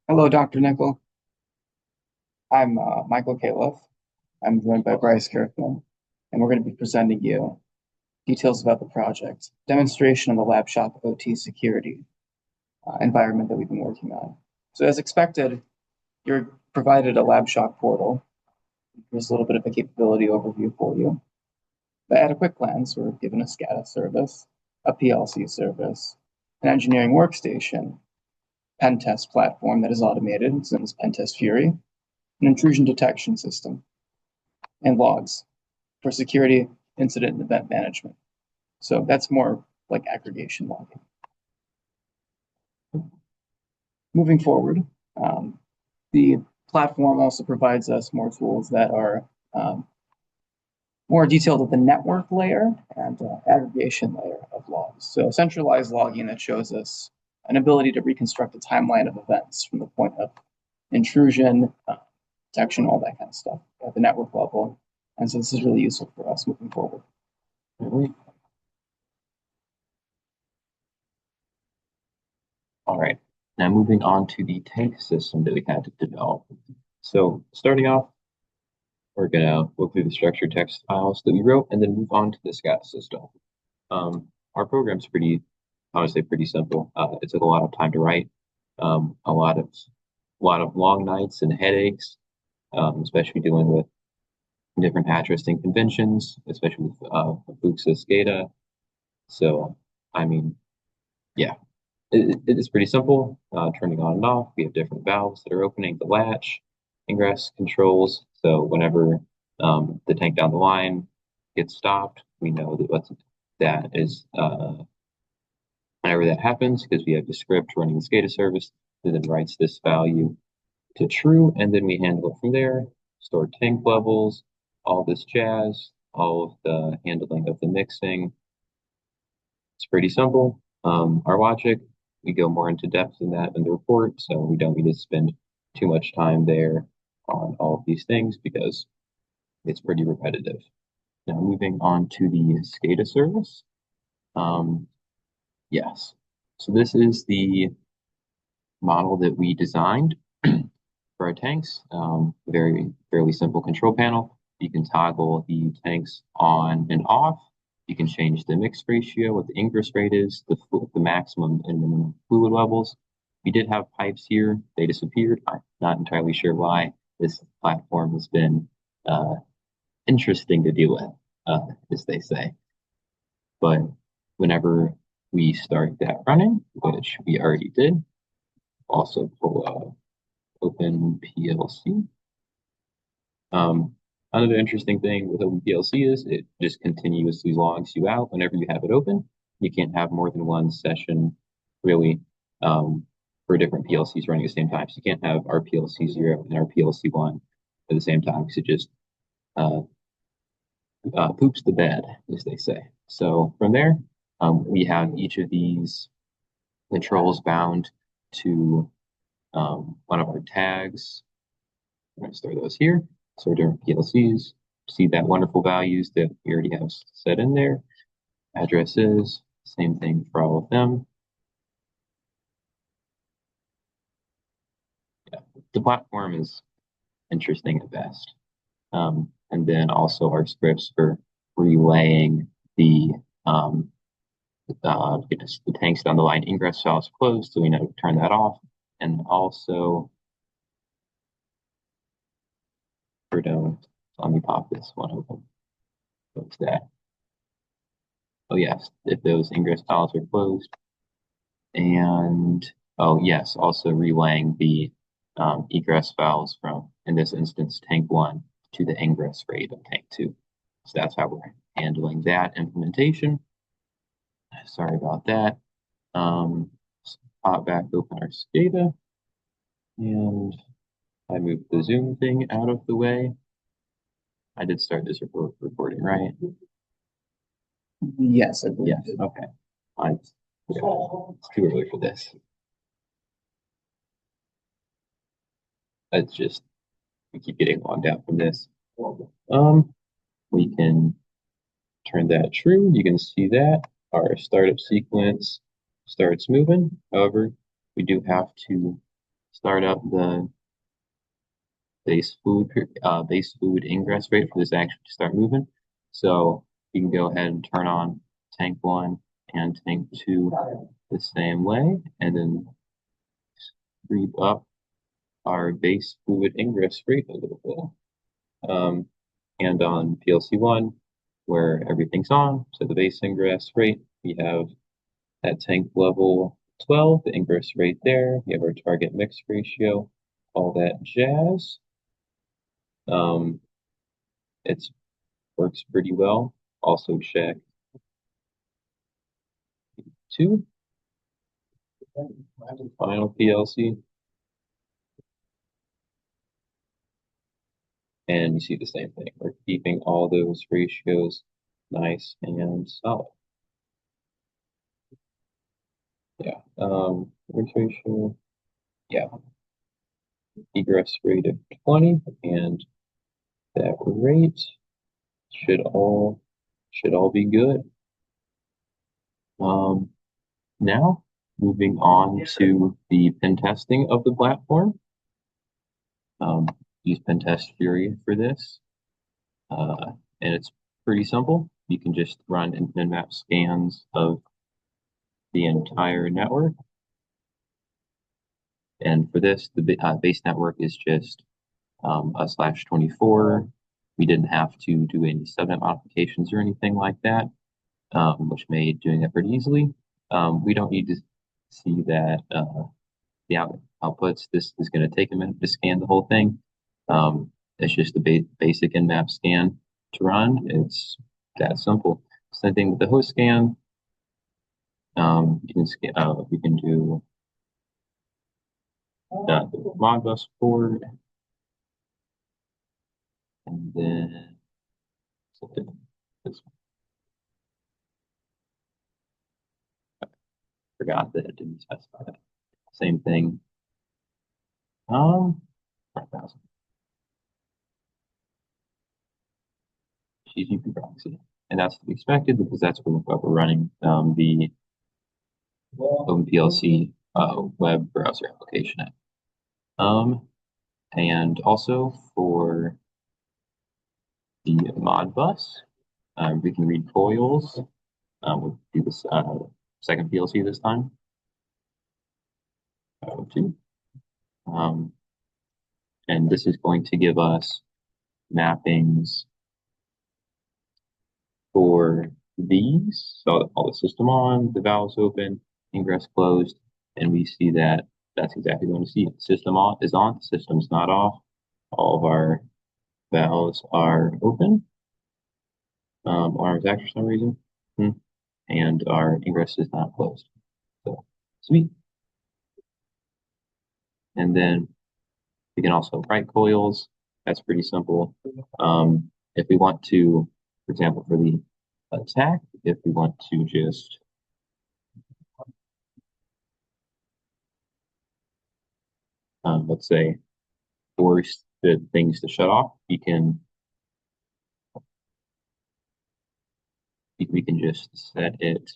Hello, Dr. Nickel. I'm Michael Califf. I'm joined by Bryce Kirkman, and we're going to be presenting you details about the project, demonstration of the Labshock OT security environment that we've been working on. So as expected, you're provided a Labshock portal. Here's a little bit of a capability overview for you. But at a quick glance, we're given a SCADA service, a PLC service, an engineering workstation, pen test platform that is automated, it's known as Pen Test Fury, an intrusion detection system, and logs for security, incident, and event management. So that's more like aggregation logging. Moving forward, the platform also provides us more tools that are more detailed at the network layer and aggregation layer of logs. So centralized logging that shows us an ability to reconstruct a timeline of events from the point of intrusion, detection, all that kind of stuff at the network level. And so this is really useful for us moving forward. All right, now moving on to the tank system that we had to develop. So starting off, we're gonna look through the structured text files that we wrote and then move on to the SCADA system. Our program's honestly pretty simple. It took a lot of time to write, a lot of long nights and headaches, especially dealing with different addressing conventions, especially with Fuchs SCADA. So, I mean, yeah, it is pretty simple. Turning on and off, we have different valves that are opening the latch, ingress controls. So whenever the tank down the line gets stopped, we know that is whenever that happens, because we have the script running the SCADA service that then writes this value to true, and then we handle it from there, store tank levels, all this jazz, all of the handling of the mixing. It's pretty simple. Our logic, we go more into depth in that in the report, so we don't need to spend too much time there on all of these things because it's pretty repetitive. Now moving on to the SCADA service. Yes, so this is the model that we designed for our tanks. Fairly simple control panel. You can toggle the tanks on and off. You can change the mix ratio, what the ingress rate is, the maximum and minimum fluid levels. We did have pipes here. They disappeared. I'm not entirely sure why. This platform has been interesting to deal with, as they say. But whenever we start that running, which we already did, also pull open PLC. Another interesting thing with OpenPLC is it just continuously logs you out whenever you have it open. You can't have more than one session, really, for different PLCs running at the same time. So you can't have RPLC 0 and RPLC 1 at the same time because it just poops the bed, as they say. So from there, we have each of these controls bound to one of our tags. I'm going to store those here. So different PLCs, see that wonderful values that we already have set in there. Addresses, same thing for all of them. Yeah, the platform is interesting at best. And then also our scripts for relaying the the tanks down the line ingress valves closed, so we know to turn that off. And also, let me pop this one open. What's that? Oh yes, if those ingress valves are closed. And oh yes, also relaying the egress valves from, in this instance, tank 1 to the ingress rate of tank 2. So that's how we're handling that implementation. Sorry about that. Pop back open our SCADA. And I moved the Zoom thing out of the way. I did start this recording, right? Yes, I believe. Yes, okay. It's too early for this. It's just, we keep getting logged out from this. We can turn that true. You can see that our startup sequence starts moving. However, we do have to start up the base food ingress rate for this action to start moving. So you can go ahead and turn on tank 1 and tank 2 the same way, and then creep up our base fluid ingress rate a little bit. And on PLC 1, where everything's on, so the base ingress rate, we have at tank level 12, the ingress rate there, we have our target mix ratio, all that jazz. It works pretty well. Also check 2, final PLC. And you see the same thing. We're keeping all those ratios nice and solid. Yeah. Which ratio? Yeah. Egress rate of 20, and that rate should all be good. Now moving on to the pen testing of the platform. Use Pentest Fury for this, and it's pretty simple. You can just run infinite map scans of the entire network. And for this, the base network is just a /24. We didn't have to do any subnet modifications or anything like that, which made doing it pretty easily. We don't need to see that the outputs. This is going to take a minute to scan the whole thing. It's just the basic nmap scan to run. It's that simple. Same thing with the host scan. You can scan. We can do the Modbus port, and then this. Forgot that it didn't specify that. Same thing. 5,000. GGP proxy, and that's to be expected because that's what we're running the OpenPLC web browser application at. And also for the Modbus, we can read coils. We'll do this second PLC this time. 2. And this is going to give us mappings for these. So all the system on, the valves open, ingress closed, and we see that that's exactly what we see. The system on is on, the system's not off. All of our valves are open. Arms act for some reason. And our ingress is not closed. So sweet. And then we can also write coils. That's pretty simple. If we want to, for example, for the attack, if we want to just let's say force the things to shut off, we can just set it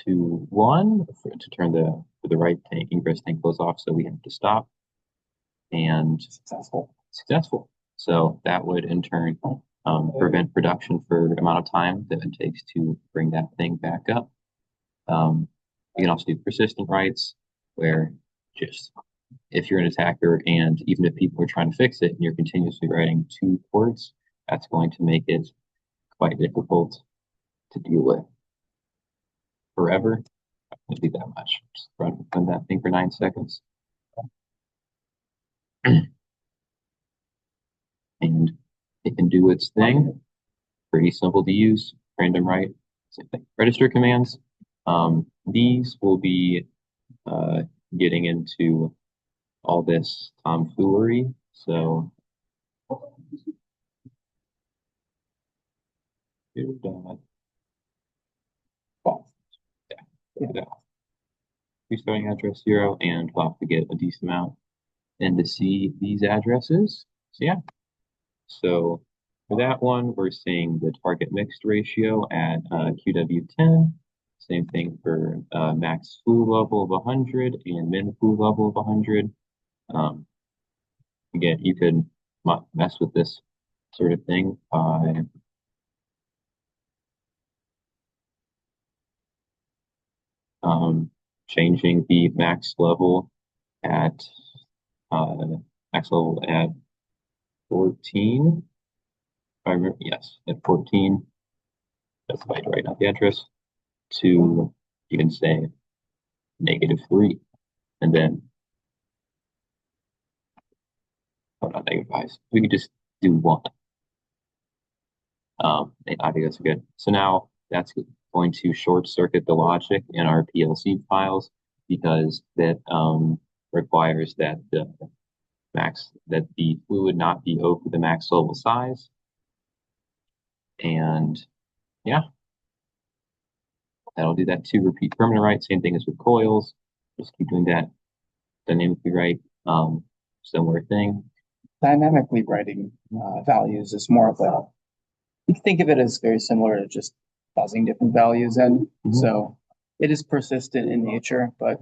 to 1 to turn the right tank ingress tank close off, so we have to stop. And successful. So that would in turn prevent production for the amount of time that it takes to bring that thing back up. You can also do persistent writes, where just if you're an attacker and even if people are trying to fix it and you're continuously writing 2 ports, that's going to make it quite difficult to deal with. Forever, I won't do that much. Just run that thing for 9 seconds. And it can do its thing. Pretty simple to use. Random write, same thing. Register commands. These will be getting into all this tomfoolery. So restarting address 0, and we'll have to get a decent amount and to see these addresses. So yeah. So for that one, we're seeing the target mixed ratio at QW10. Same thing for max flu level of 100 and min flu level of 100. Again, you could mess with this sort of thing by changing the max level at uh, 14. If I remember, yes, at 14. That's the right, not the address. To you can say -3, and then not -5. We could just do 1. I think that's good. So now that's going to short circuit the logic in our PLC files because that requires that the fluid not be over the max level size. And yeah, that'll do that too. Repeat permanent right. Same thing as with coils. Just keep doing that dynamically right. Similar thing. Dynamically writing values is more of a, you can think of it as very similar to just buzzing different values in. So it is persistent in nature, but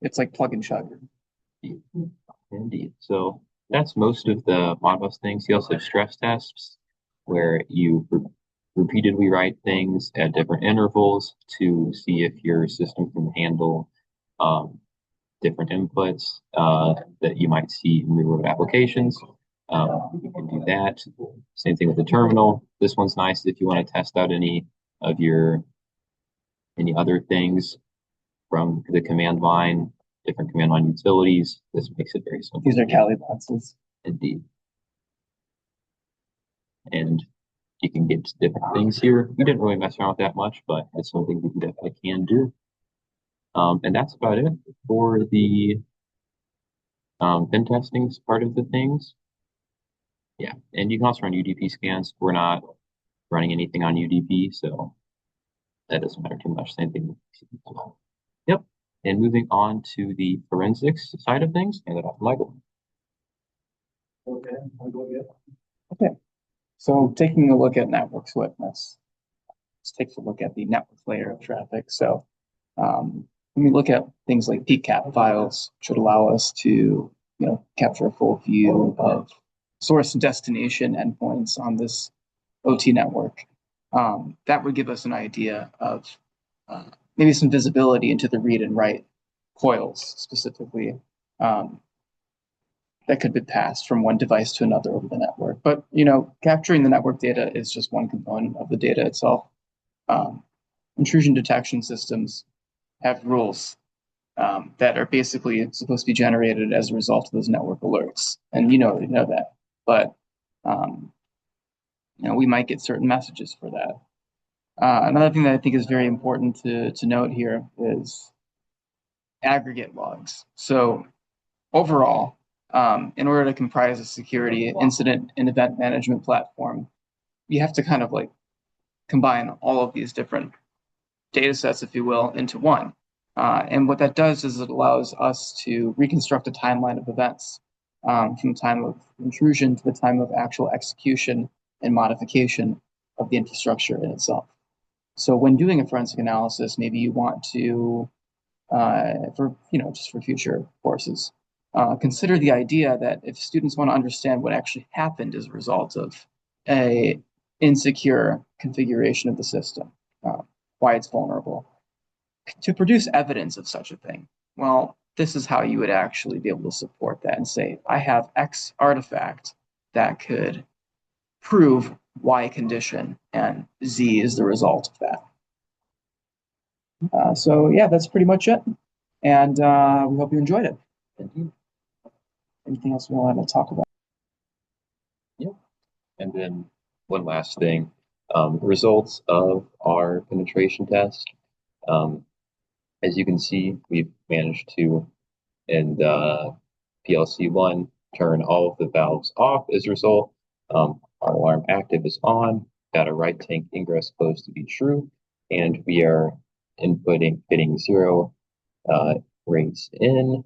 it's like plug and chug. Indeed. So that's most of the Modbus things. You also have stress tests where you repeatedly write things at different intervals to see if your system can handle different inputs that you might see in real-world applications. You can do that. Same thing with the terminal. This one's nice if you want to test out any other things from the command line, different command line utilities. This makes it very simple. These are Cali boxes. Indeed. And you can get different things here. We didn't really mess around with that much, but it's something we definitely can do. And that's about it for the pen testing part of the things. Yeah, and you can also run UDP scans. We're not running anything on UDP, so that doesn't matter too much. Same thing. Yep. And moving on to the forensics side of things, hand it off to Michael. Okay. So taking a look at network swiftness, let's take a look at the network layer of traffic. So when we look at things like PCAP files, which would allow us to capture a full view of source and destination endpoints on this OT network, that would give us an idea of maybe some visibility into the read and write coils specifically that could be passed from one device to another over the network. But capturing the network data is just one component of the data itself. Intrusion detection systems have rules that are basically supposed to be generated as a result of those network alerts, and already know that. But we might get certain messages for that. Another thing that I think is very important to note here is aggregate logs. So overall, in order to comprise a security incident and event management platform, you have to kind of like combine all of these different data sets, if you will, into one. And what that does is it allows us to reconstruct a timeline of events from the time of intrusion to the time of actual execution and modification of the infrastructure in itself. So when doing a forensic analysis, maybe you want to, just for future courses, consider the idea that if students want to understand what actually happened as a result of a insecure configuration of the system, why it's vulnerable, to produce evidence of such a thing, well, this is how you would actually be able to support that and say, I have X artifact that could prove Y condition, and Z is the result of that. So yeah, that's pretty much it. And we hope you enjoyed it. Anything else we want to talk about? Yeah. And then one last thing, results of our penetration test. As you can see, we've managed to, in the PLC1, turn all of the valves off as a result. Our alarm active is on, got a right tank ingress closed to be true, and we are fitting 0 rates in,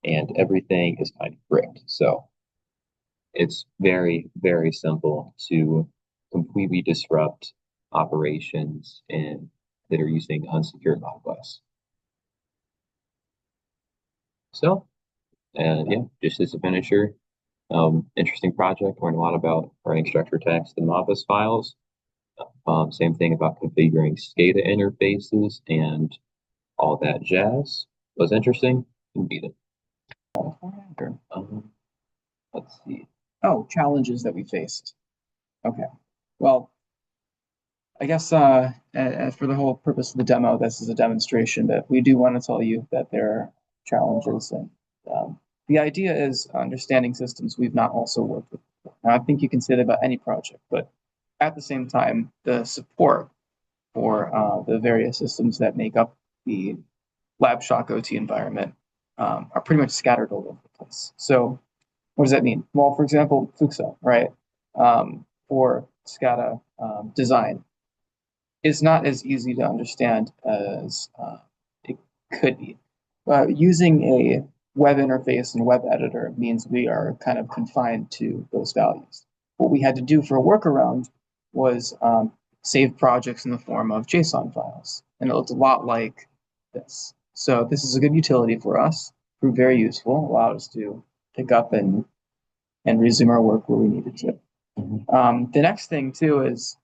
and everything is kind of bricked. So it's very, very simple to completely disrupt operations in that are using unsecured Modbus. So, yeah, just as a finisher, interesting project. Learned a lot about writing structured text and Modbus files. Same thing about configuring SCADA interfaces and all that jazz. Was interesting. Indeed. Um, let's see. Oh, challenges that we faced. Okay. Well, I guess for the whole purpose of the demo, this is a demonstration that we do want to tell you that there are challenges, and the idea is understanding systems we've not also worked with before. Now, I think you can say that about any project, but at the same time, the support for the various systems that make up the Labshock OT environment are pretty much scattered all over the place. So what does that mean? Well, for example, Fuxo, right? For SCADA design is not as easy to understand as it could be. Using a web interface and web editor means we are kind of confined to those values. What we had to do for a workaround was save projects in the form of JSON files, and it looked a lot like this. So this is a good utility for us, proved very useful, allowed us to pick up and resume our work where we needed to. The next thing too is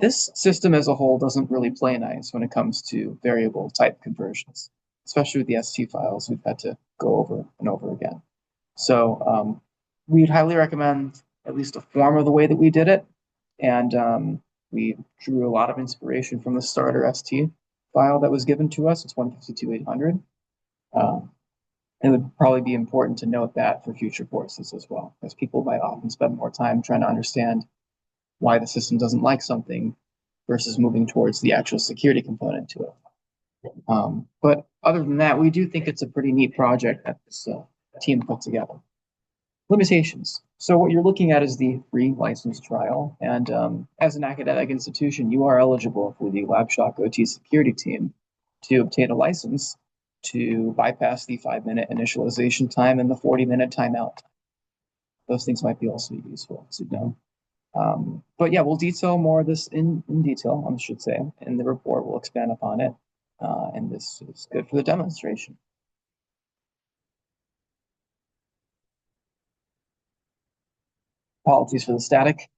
this system as a whole doesn't really play nice when it comes to variable type conversions, especially with the ST files we've had to go over and over again. So we'd highly recommend at least a form of the way that we did it. And we drew a lot of inspiration from the starter ST file that was given to us. It's 152.800. It would probably be important to note that for future courses as well, because people might often spend more time trying to understand why the system doesn't like something versus moving towards the actual security component to it. But other than that, we do think it's a pretty neat project that this team put together. Limitations. So what you're looking at is the free license trial. And as an academic institution, you are eligible for the Labshock OT security team to obtain a license to bypass the 5-minute initialization time and the 40-minute timeout. Those things might be also useful to know. But yeah, we'll detail more of this in detail, I should say. In the report, we'll expand upon it. And this is good for the demonstration. Apologies for the static.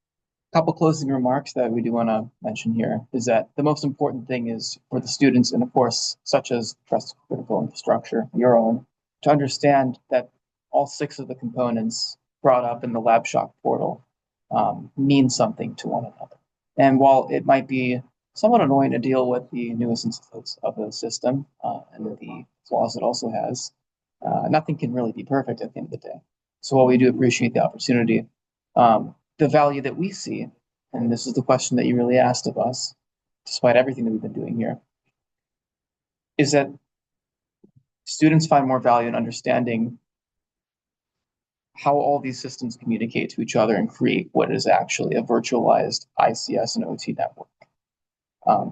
A couple closing remarks that we do want to mention here is that the most important thing is for the students in a course such as Trust Critical Infrastructure, your own, to understand that all 6 of the components brought up in the Labshock portal mean something to one another. And while it might be somewhat annoying to deal with the nuisances of the system and the flaws it also has, nothing can really be perfect at the end of the day. So while we do appreciate the opportunity, the value that we see, and this is the question that you really asked of us, despite everything that we've been doing here, is that students find more value in understanding how all these systems communicate to each other and create what is actually a virtualized ICS and OT network.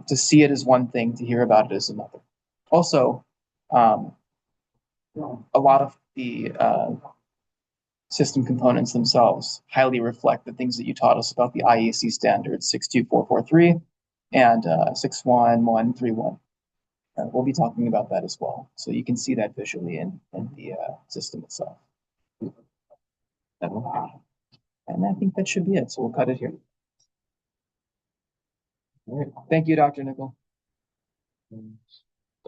To see it as one thing, to hear about it as another. Also, a lot of the system components themselves highly reflect the things that you taught us about the IEC standards 62443 and 61131. We'll be talking about that as well. So you can see that visually in the system itself. And I think that should be it. So we'll cut it here. All right. Thank you, Dr. Nickel.